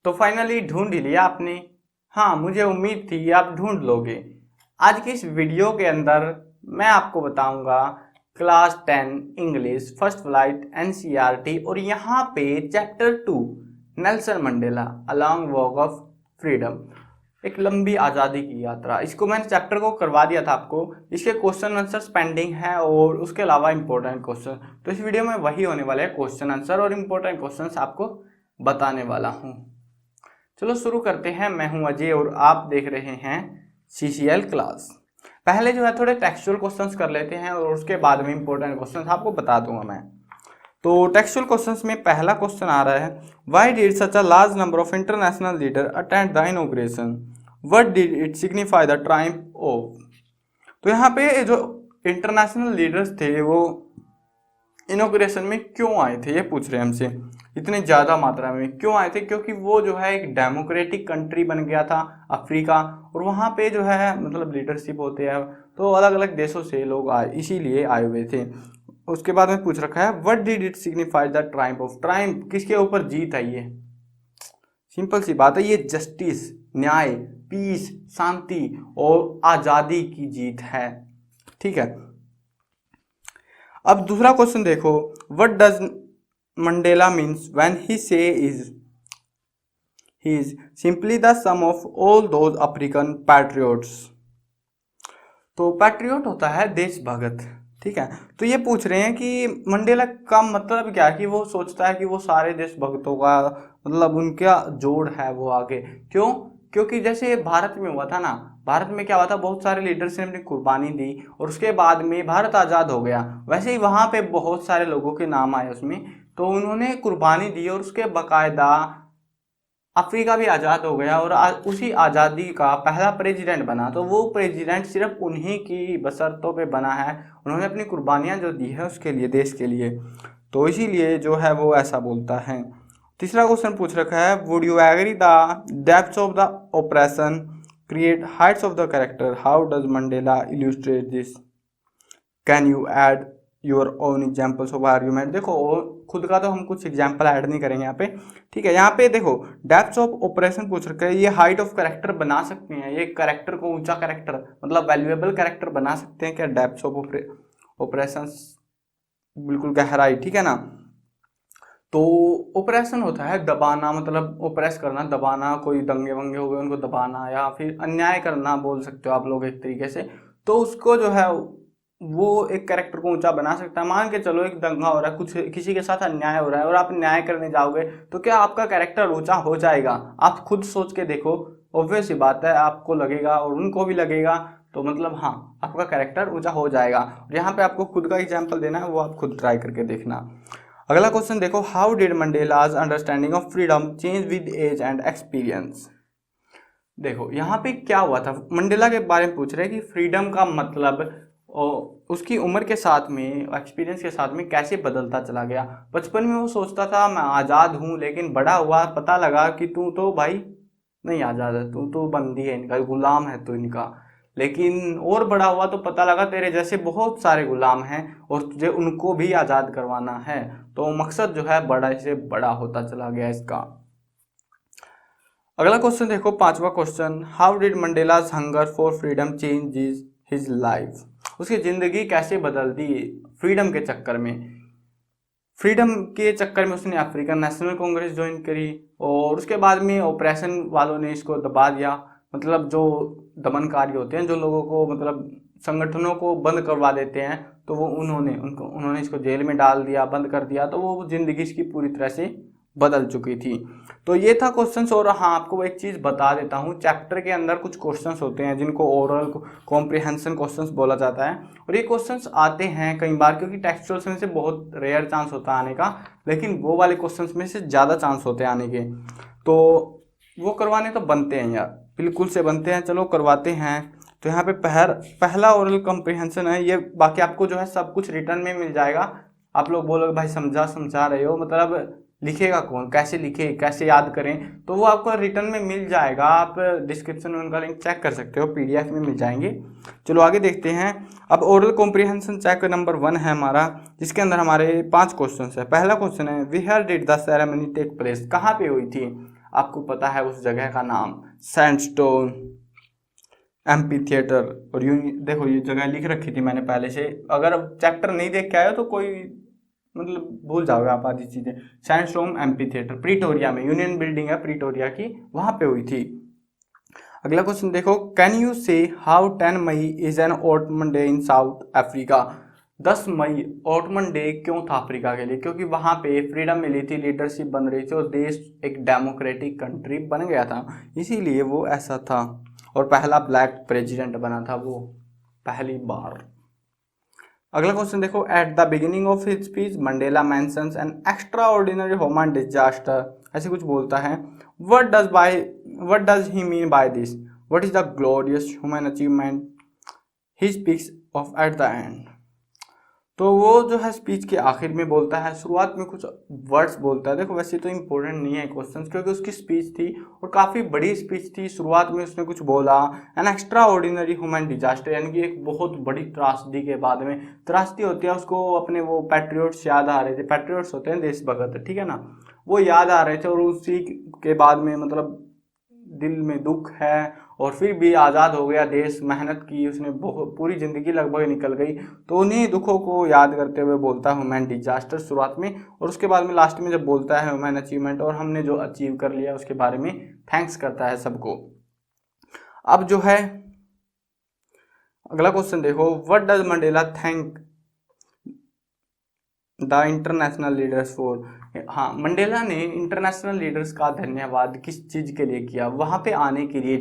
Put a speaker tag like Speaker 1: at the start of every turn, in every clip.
Speaker 1: तो फाइनली ढूंढ ही लिया आपने। हाँ, मुझे उम्मीद थी आप ढूंढ लोगे। आज की इस वीडियो के अंदर मैं आपको बताऊंगा class 10 English first flight NCERT और यहाँ पे chapter 2 Nelson Mandela along walk of freedom, एक लंबी आज़ादी की यात्रा। इसको मैंने चैप्टर को करवा दिया था आपको। इसके क्वेश्चन आंसर पेंडिंग है और उसके अलावा इंपॉर्टेंट क्वेश्चन। तो इस वीडियो में वही होने वाले हैं, क्वेश्चन आंसर और इंपॉर्टेंट क्वेश्चन आपको बताने वाला हूँ। चलो शुरू करते हैं। मैं हूं अजय और आप देख रहे हैं सीसीएल क्लास। पहले जो है थोड़े टेक्सचुअल क्वेश्चंस कर लेते हैं और उसके बाद में इंपॉर्टेंट क्वेश्चंस आपको बता दूंगा मैं। तो टेक्सचुअल क्वेश्चंस में पहला क्वेश्चन आ रहा है, why did such a large number of international leader attend the inauguration, what did it signify the Triumph of. तो यहाँ पे जो इंटरनेशनल लीडर्स थे वो इनॉग्रेशन में क्यों आए थे, ये पूछ रहे हैं हमसे। इतने ज़्यादा मात्रा में क्यों आए थे? क्योंकि वो जो है एक डेमोक्रेटिक कंट्री बन गया था अफ्रीका, और वहाँ पे जो है मतलब लीडरशिप होते हैं तो अलग अलग देशों से लोग आए, इसीलिए आए हुए थे। उसके बाद में पूछ रखा है, what did it signify the Triumph of. Triumph किसके ऊपर जीत है? ये सिंपल सी बात है, ये जस्टिस, न्याय, पीस, शांति और आज़ादी की जीत है। ठीक है, अब दूसरा क्वेश्चन देखो, what does Mandela means when he say he is simply the sum of all those African patriots. तो पैट्रियोट होता है देशभक्त। ठीक है, तो ये पूछ रहे हैं कि मंडेला का मतलब क्या है, कि वो सोचता है कि वो सारे देशभक्तों का मतलब उनका जोड़ है वो आगे। क्यों? क्योंकि जैसे भारत में हुआ था ना, भारत में क्या हुआ था, बहुत सारे लीडर्स ने अपनी कुर्बानी दी और उसके बाद में भारत आज़ाद हो गया। वैसे ही वहाँ पे बहुत सारे लोगों के नाम आए उसमें, तो उन्होंने कुर्बानी दी और उसके बाकायदा अफ्रीका भी आज़ाद हो गया और उसी आज़ादी का पहला प्रेसिडेंट बना। तो वो प्रेसिडेंट सिर्फ उन्हीं की बसरतों पे बना है, उन्होंने अपनी कुर्बानियाँ जो दी है उसके लिए, देश के लिए, तो इसीलिए जो है वो ऐसा बोलता है। तीसरा क्वेश्चन पूछ रखा है, would you agree the depths of the operation create heights of the character, how does Mandela illustrate this, can you add your own examples of argument. देखो खुद का तो हम कुछ एग्जाम्पल ऐड नहीं करेंगे यहाँ पे। ठीक है, यहाँ पे देखो डेप्थ ऑफ ऑपरेशन पूछ रखा है, ये हाइट ऑफ कैरेक्टर बना सकते हैं, ये कैरेक्टर को ऊंचा कैरेक्टर मतलब वैल्यूएबल कैरेक्टर बना सकते हैं क्या? डेप्थ ऑफ ऑपरेशन बिल्कुल गहराई। ठीक है ना, तो ऑपरेशन होता है दबाना, मतलब ऑपरेस करना, दबाना, कोई दंगे वंगे हो गए उनको दबाना, या फिर अन्याय करना बोल सकते हो आप लोग एक तरीके से। तो उसको जो है वो एक कैरेक्टर को ऊंचा बना सकता है। मान के चलो एक दंगा हो रहा है, कुछ किसी के साथ अन्याय हो रहा है और आप न्याय करने जाओगे तो क्या आपका कैरेक्टर ऊंचा हो जाएगा? आप खुद सोच के देखो, ऑब्वियस सी बात है, आपको लगेगा और उनको भी लगेगा, तो मतलब हाँ आपका कैरेक्टर ऊंचा हो जाएगा। और यहाँ पे आपको खुद का एग्जाम्पल देना है, वो आप खुद ट्राई करके देखना। अगला क्वेश्चन देखो, how did Mandela's understanding of freedom change with age and experience. देखो यहाँ पे क्या हुआ था, मंडेला के बारे में पूछ रहे हैं कि फ्रीडम का मतलब उसकी उम्र के साथ में, एक्सपीरियंस के साथ में कैसे बदलता चला गया। बचपन में वो सोचता था मैं आज़ाद हूँ, लेकिन बड़ा हुआ पता लगा कि तू तो भाई नहीं आज़ाद है, तू तो बंदी है इनका, गुलाम है तू इनका। लेकिन और बड़ा हुआ तो पता लगा तेरे जैसे बहुत सारे गुलाम हैं और तुझे उनको भी आज़ाद करवाना है। तो मकसद जो है बड़ा से बड़ा होता चला गया इसका। अगला क्वेश्चन देखो, पांचवा question, how did Mandela's hunger for freedom change his life. उसकी ज़िंदगी कैसे बदल दी फ्रीडम के चक्कर में। फ्रीडम के चक्कर में उसने अफ्रीकन नेशनल कांग्रेस ज्वाइन करी और उसके बाद में ऑपरेशन वालों ने इसको दबा दिया। मतलब जो दमनकारी होते हैं, जो लोगों को मतलब संगठनों को बंद करवा देते हैं, तो वो उन्होंने इसको जेल में डाल दिया, बंद कर दिया। तो वो ज़िंदगी इसकी पूरी तरह से बदल चुकी थी। तो ये था क्वेश्चंस। और हाँ, आपको एक चीज़ बता देता हूँ, चैप्टर के अंदर कुछ क्वेश्चंस होते हैं जिनको ओरल कॉम्प्रिहेंशन क्वेश्चंस बोला जाता है, और ये क्वेश्चंस आते हैं कई बार, क्योंकि टेक्सचुअल में से बहुत रेयर चांस होता है आने का, लेकिन वो वाले क्वेश्चंस में से ज़्यादा चांस होते हैं आने के। तो वो करवाने तो बनते हैं यार, बिल्कुल से बनते हैं। चलो करवाते हैं। तो यहाँ पे पहला ओरल कॉम्प्रिहेंशन है ये। बाकी आपको जो है सब कुछ रिटर्न में मिल जाएगा। आप लोग बोलोगे भाई समझा रहे हो, मतलब लिखेगा कौन, कैसे लिखे, कैसे याद करें, तो वो आपको रिटर्न में मिल जाएगा। आप डिस्क्रिप्शन में उनका लिंक चेक कर सकते हो, पीडीएफ में मिल जाएंगे। चलो आगे देखते हैं। अब ओरल कॉम्प्रिहेंशन चेक नंबर 1 है हमारा, जिसके अंदर हमारे 5 क्वेश्चन है। पहला क्वेश्चन है, where did the ceremony take place. कहाँ पे हुई थी? आपको पता है उस जगह का नाम, सैंडस्टोन एम्पी थिएटर। और यूं देखो ये जगह लिख रखी थी मैंने पहले से, अगर चैप्टर नहीं देख के आए हो तो कोई मतलब भूल जाओगे आप आधी चीजें। सैंडस्टोन एम्पी थिएटर प्रीटोरिया में, यूनियन बिल्डिंग है प्रीटोरिया की, वहां पे हुई थी। अगला क्वेश्चन देखो, can you say how 10 May is an autumn day in South Africa. 10 मई ऑटमन डे क्यों था अफ्रीका के लिए? क्योंकि वहां पे फ्रीडम मिली थी, लीडरशिप बन रही थी और देश एक डेमोक्रेटिक कंट्री बन गया था, इसीलिए वो ऐसा था। और पहला ब्लैक प्रेसिडेंट बना था वो पहली बार। अगला क्वेश्चन देखो, at the beginning of his speech Mandela mentions an extra ordinary human disaster, ऐसे कुछ बोलता है। what does he mean by this? What is the glorious human achievement he speaks of at the end? तो वो जो है speech के आखिर में बोलता है, शुरुआत में कुछ वर्ड्स बोलता है। देखो वैसे तो इम्पोर्टेंट नहीं है क्वेश्चंस, क्योंकि उसकी स्पीच थी और काफ़ी बड़ी स्पीच थी। शुरुआत में उसने कुछ बोला, an extra ordinary human disaster, यानी कि एक बहुत बड़ी त्रासदी के बाद में, त्रासदी होती है उसको अपने वो पैट्रियोट्स याद आ रहे थे। पैट्रियोट्स होते हैं देशभक्त, ठीक है ना, वो याद आ रहे थे और उसी के बाद में मतलब दिल में दुख है। और फिर भी आज़ाद हो गया देश, मेहनत की उसने, बहुत पूरी ज़िंदगी लगभग निकल गई, तो उन्हीं दुखों को याद करते हुए बोलता है ह्यूमन डिजास्टर शुरुआत में। और उसके बाद में लास्ट में जब बोलता है ह्यूमन अचीवमेंट, और हमने जो अचीव कर लिया उसके बारे में थैंक्स करता है सबको। अब जो है अगला क्वेश्चन देखो, what does Mandela thank the international leaders for. हाँ, मंडेला ने इंटरनेशनल लीडर्स का धन्यवाद किस चीज़ के लिए किया? वहाँ पे आने के लिए,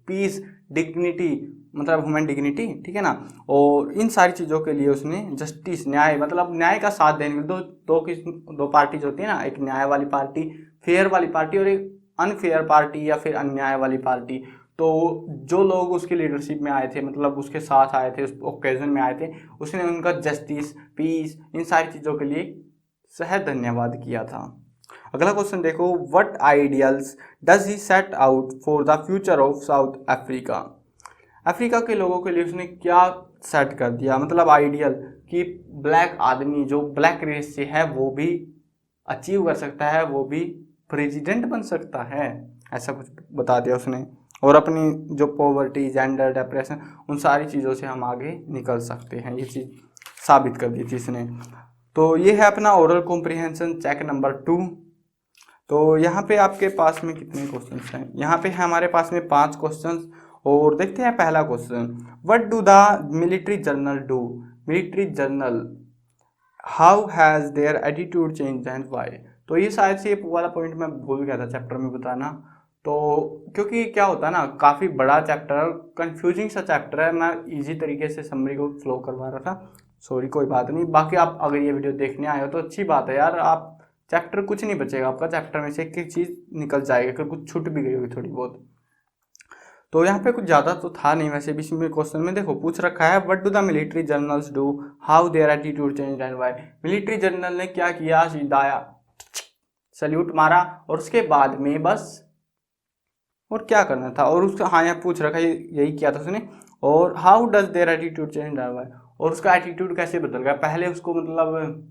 Speaker 1: पीस, डिग्निटी, मतलब ह्यूमन डिग्निटी, ठीक है ना, और इन सारी चीज़ों के लिए उसने जस्टिस, न्याय, मतलब न्याय का साथ देने के लिए। दो पार्टीज होती है ना, एक न्याय वाली पार्टी, फेयर वाली पार्टी, और एक अनफेयर पार्टी या फिर अन्याय वाली पार्टी। तो जो लोग उसकी लीडरशिप में आए थे, मतलब उसके साथ आए थे, उस ओकेजन में आए थे, उसने उनका जस्टिस, पीस, इन सारी चीज़ों के लिए सहज धन्यवाद किया था। अगला क्वेश्चन देखो, what ideals does he set out for the future of south Africa. Africa के लोगों के लिए उसने क्या सेट कर दिया, मतलब आइडियल, कि ब्लैक आदमी जो ब्लैक रेस से है वो भी अचीव कर सकता है, वो भी प्रेसिडेंट बन सकता है, ऐसा कुछ बता दिया उसने। और अपनी जो पॉवर्टी, जेंडर, डिप्रेशन, उन सारी चीज़ों से हम आगे निकल सकते हैं, ये चीज़ साबित कर दी थी इसने। तो ये है अपना ओरल कॉम्प्रिहेंशन चेक नंबर 2। तो यहाँ पे आपके पास में कितने क्वेश्चंस हैं? यहाँ पे है हमारे पास में 5 क्वेश्चंस। और देखते हैं पहला question, what do the military general do. Military general, how has their attitude change and why. तो ये शायद से ये वाला पॉइंट मैं भूल गया था चैप्टर में बताना। तो क्योंकि क्या होता है ना, काफ़ी बड़ा चैप्टर, कंफ्यूजिंग सा चैप्टर है, मैं इजी तरीके से समरी को फ्लो करवा रहा था, सॉरी, कोई बात नहीं। बाकी आप अगर ये वीडियो देखने आए हो तो अच्छी बात है यार, आप चैप्टर कुछ नहीं बचेगा आपका, चैप्टर में से एक एक चीज़ निकल जाएगी, अगर कुछ छूट भी गई होगी थोड़ी बहुत। तो यहाँ पे कुछ ज़्यादा तो था नहीं वैसे भी इसमें क्वेश्चन में। देखो पूछ रखा है, what do the military journals do, how there attitude change and why. Military journal ने क्या किया, सीधा आया, सल्यूट मारा, और उसके बाद में बस और क्या करना था, और उसका, हाँ यहाँ पूछ रखा है, यही किया था उसने। और how does their attitude change and why, और उसका एटीट्यूड कैसे बदल गया। पहले उसको मतलब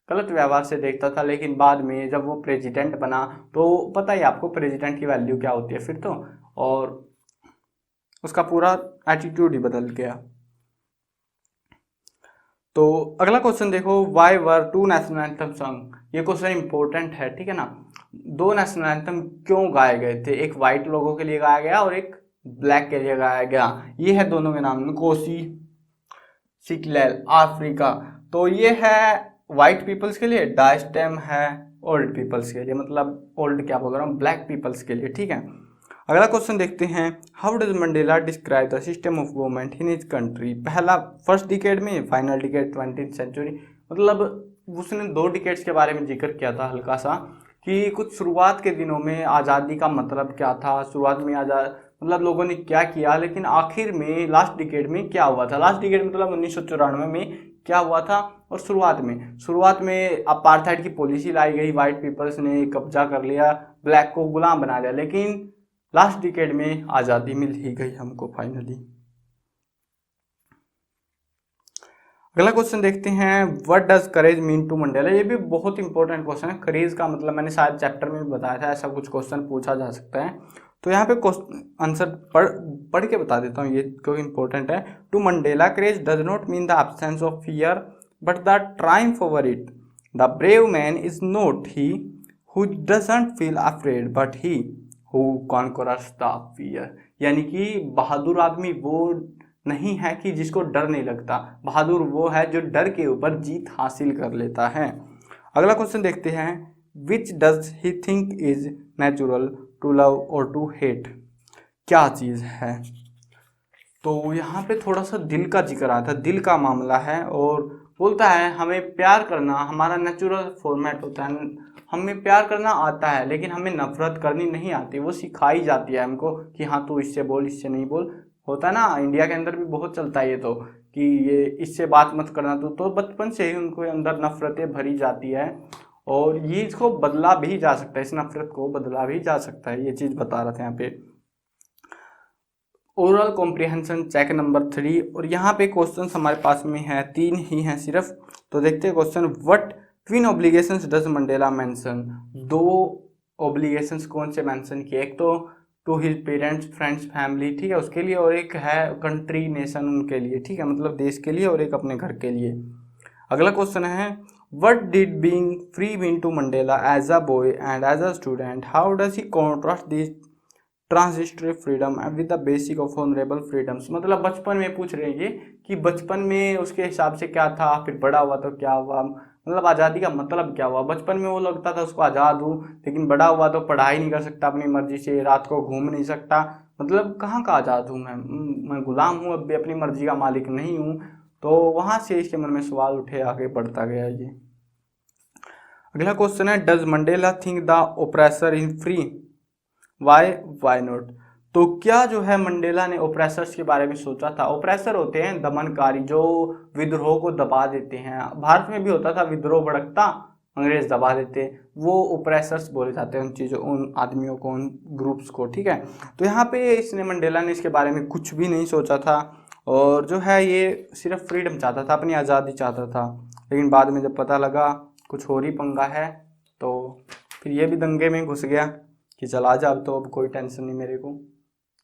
Speaker 1: गलत व्यवहार से देखता था, लेकिन बाद में जब वो प्रेसिडेंट बना तो पता ही आपको प्रेसिडेंट की वैल्यू क्या होती है फिर तो, और उसका पूरा एटीट्यूड ही बदल गया। तो अगला क्वेश्चन देखो, why were 2 national anthem song. ये क्वेश्चन इंपॉर्टेंट है, ठीक है ना। 2 नेशनल एंथम क्यों गाए गए थे? एक वाइट लोगों के लिए गाया गया और एक ब्लैक के लिए गाया गया। ये है दोनों के नाम, नकोसी सिकलेल अफ्रीका। तो ये है वाइट पीपल्स के लिए, डायस्टेम है ओल्ड पीपल्स के लिए, मतलब ओल्ड क्या बोल रहा हूँ, ब्लैक पीपल्स के लिए, ठीक है। अगला क्वेश्चन देखते हैं, how does Mandela describe the system of government in his country. पहला फर्स्ट डिकेड में, फाइनल डिकेड 20th सेंचुरी, मतलब उसने 2 डिकेड्स के बारे में जिक्र किया था हल्का सा, कि कुछ शुरुआत के दिनों में आज़ादी का मतलब क्या था, शुरुआत में आज़ाद मतलब लोगों ने क्या किया, लेकिन आखिर में लास्ट डिकेड में क्या हुआ था। लास्ट डिकेड मतलब 1994 में क्या हुआ था, और शुरुआत में अपार्थाइड की पॉलिसी लाई गई, वाइट पीपल्स ने कब्जा कर लिया, ब्लैक को गुलाम बना लिया, लेकिन लास्ट डिकेड में आज़ादी मिल ही गई हमको फाइनली। अगला क्वेश्चन देखते हैं, what does courage mean to Mandela. ये भी बहुत इंपॉर्टेंट क्वेश्चन है। करेज का मतलब मैंने शायद चैप्टर में भी बताया था, ऐसा कुछ क्वेश्चन पूछा जा सकता है। तो यहाँ पे आंसर पढ़ के बता देता हूँ ये, क्योंकि इंपॉर्टेंट है। To Mandela, courage does not mean the absence of fear but the triumph over it. The brave man is not he who doesn't feel afraid but he who conquers the fear. यानी कि बहादुर आदमी वो नहीं है कि जिसको डर नहीं लगता, बहादुर वो है जो डर के ऊपर जीत हासिल कर लेता है। अगला क्वेश्चन देखते हैं, which does he think is natural to love और टू हेट। क्या चीज़ है? तो यहाँ पे थोड़ा सा दिल का जिक्र आता है, दिल का मामला है, और बोलता है हमें प्यार करना हमारा नेचुरल फॉर्मेट होता है। हमें प्यार करना आता है लेकिन हमें नफरत करनी नहीं आती, वो सिखाई जाती है हमको कि हाँ तू इससे बोल, इससे नहीं बोल। होता है ना, इंडिया के अंदर भी बहुत चलता है ये, तो कि ये इससे बात मत करना तू, तो बचपन से ही उनको अंदर नफरतें भरी जाती है। और ये इसको बदला भी जा सकता है, इस नफरत को बदला भी जा सकता है, ये चीज़ बता रहे थे यहाँ पे। ओरल कॉम्प्रिहेंशन चेक नंबर 3, और यहाँ पे क्वेश्चन हमारे पास में है 3 ही हैं सिर्फ। तो देखते हैं question, what twin obligations does Mandela mention. 2 obligations कौन से मेंशन किए? एक तो to his parents, friends, family, ठीक है, उसके लिए, और एक है कंट्री, नेशन, उनके लिए, ठीक है, मतलब देश के लिए, और एक अपने घर के लिए। अगला क्वेश्चन है, what did being free mean to Mandela as a boy and as a student, how does he contrast this transitory freedom with the basic of honourable freedoms. मतलब बचपन में पूछ रहे हैं ये कि बचपन में उसके हिसाब से क्या था, फिर बड़ा हुआ तो क्या हुआ, मतलब आज़ादी का मतलब क्या हुआ। बचपन में वो लगता था उसको आज़ाद हूँ, लेकिन बड़ा हुआ तो पढ़ाई नहीं कर सकता अपनी मर्जी से, रात को घूम नहीं सकता, मतलब कहाँ का आज़ाद हूँ मैं गुलाम हूँ, अब भी अपनी मर्जी का मालिक नहीं हूँ। तो वहाँ से इसके मन में सवाल उठे, आगे बढ़ता गया ये। अगला क्वेश्चन है, does Mandela think the oppressor in free, why not. तो क्या जो है मंडेला ने ओप्रेसर्स के बारे में सोचा था? ओप्रेसर होते हैं दमनकारी, जो विद्रोह को दबा देते हैं। भारत में भी होता था, विद्रोह भड़कता अंग्रेज दबा देते, वो ओप्रेसर्स बोले जाते हैं उन चीज़ों, उन आदमियों को, उन ग्रुप्स को, ठीक है। तो यहाँ पे इसने मंडेला ने इसके बारे में कुछ भी नहीं सोचा था, और जो है ये सिर्फ फ्रीडम चाहता था, अपनी आज़ादी चाहता था। लेकिन बाद में जब पता लगा कुछ और ही पंगा है, तो फिर ये भी दंगे में घुस गया कि चला जा, अब तो अब कोई टेंशन नहीं मेरे को,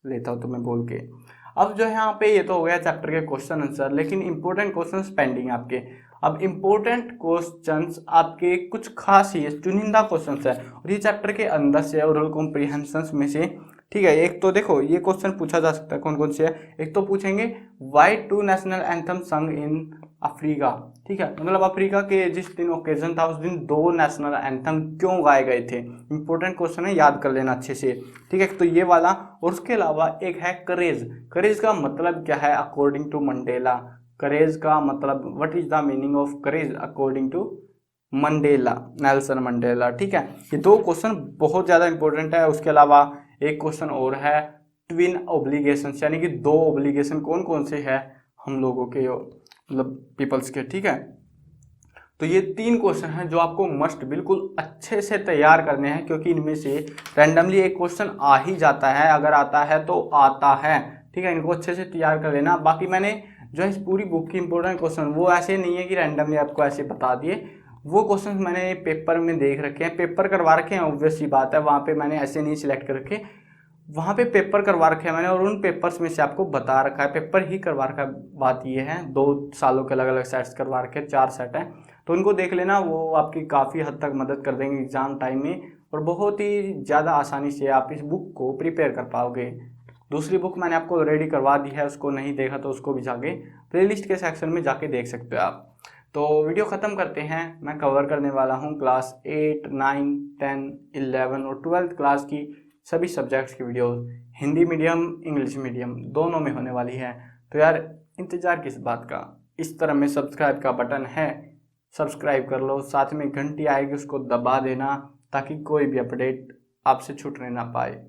Speaker 1: लेता हूँ तुम्हें बोल के। अब जो है यहाँ पे ये तो हो गया चैप्टर के क्वेश्चन आंसर, लेकिन इंपॉर्टेंट क्वेश्चंस पेंडिंग आपके। अब इंपॉर्टेंट क्वेश्चंस आपके कुछ खास ही चुनिंदा क्वेश्चंस है, और ये चैप्टर के अंदर से ओरल कॉम्प्रिहेंशन में से, ठीक है। एक तो देखो ये क्वेश्चन पूछा जा सकता है, कौन कौन से है। एक तो पूछेंगे, व्हाई 2 नेशनल एंथम संग इन अफ्रीका, ठीक है, मतलब अफ्रीका के जिस दिन ओकेजन था उस दिन 2 नेशनल एंथम क्यों गाए गए थे। इंपॉर्टेंट क्वेश्चन है, याद कर लेना अच्छे से, ठीक है। तो ये वाला, और उसके अलावा एक है करेज। करेज का मतलब क्या है अकॉर्डिंग टू मंडेला? करेज का मतलब, what is the meaning of courage according to Mandela, Nelson Mandela, ठीक है। ये 2 क्वेश्चन बहुत ज़्यादा इंपॉर्टेंट है। उसके अलावा एक क्वेश्चन और है, ट्विन ऑब्लिगेशन, यानी कि 2 ऑब्लिगेशन कौन कौन से है हम लोगों के, मतलब पीपल्स के, ठीक है। तो ये 3 क्वेश्चन हैं जो आपको मस्ट बिल्कुल अच्छे से तैयार करने हैं, क्योंकि इनमें से रैंडमली एक क्वेश्चन आ ही जाता है, अगर आता है तो आता है, ठीक है। इनको अच्छे से तैयार कर लेना। बाकी मैंने जो है इस पूरी बुक की इंपॉर्टेंट क्वेश्चन, वो ऐसे नहीं है कि रैंडमली आपको ऐसे बता दिए, वो क्वेश्चन मैंने पेपर में देख रखे हैं, पेपर करवा रखे हैं, ऑब्वियस सी बात है, वहाँ पे मैंने ऐसे नहीं सिलेक्ट कर रखे, वहाँ पे पेपर करवा रखे हैं मैंने, और उन पेपर्स में से आपको बता रखा है, पेपर ही करवा रखा है। बात ये है 2 सालों के अलग अलग सेट्स करवा रखे हैं, 4 सेट हैं, तो उनको देख लेना, वो आपकी काफ़ी हद तक मदद कर देंगे एग्ज़ाम टाइम में, और बहुत ही ज़्यादा आसानी से आप इस बुक को प्रिपेयर कर पाओगे। दूसरी बुक मैंने आपको ऑलरेडी करवा दी है, उसको नहीं देखा तो उसको भी जाके प्लेलिस्ट के सेक्शन में जाके देख सकते हो आप। तो वीडियो ख़त्म करते हैं। मैं कवर करने वाला हूँ क्लास 8, 9, 10, 11 और 12th क्लास की सभी सब्जेक्ट्स की videos, Hindi medium, English medium दोनों में होने वाली है। तो यार इंतज़ार किस बात का, इस तरह में सब्सक्राइब का बटन है, सब्सक्राइब कर लो, साथ में घंटी आएगी उसको दबा देना, ताकि कोई भी अपडेट आपसे छूटने ना पाए।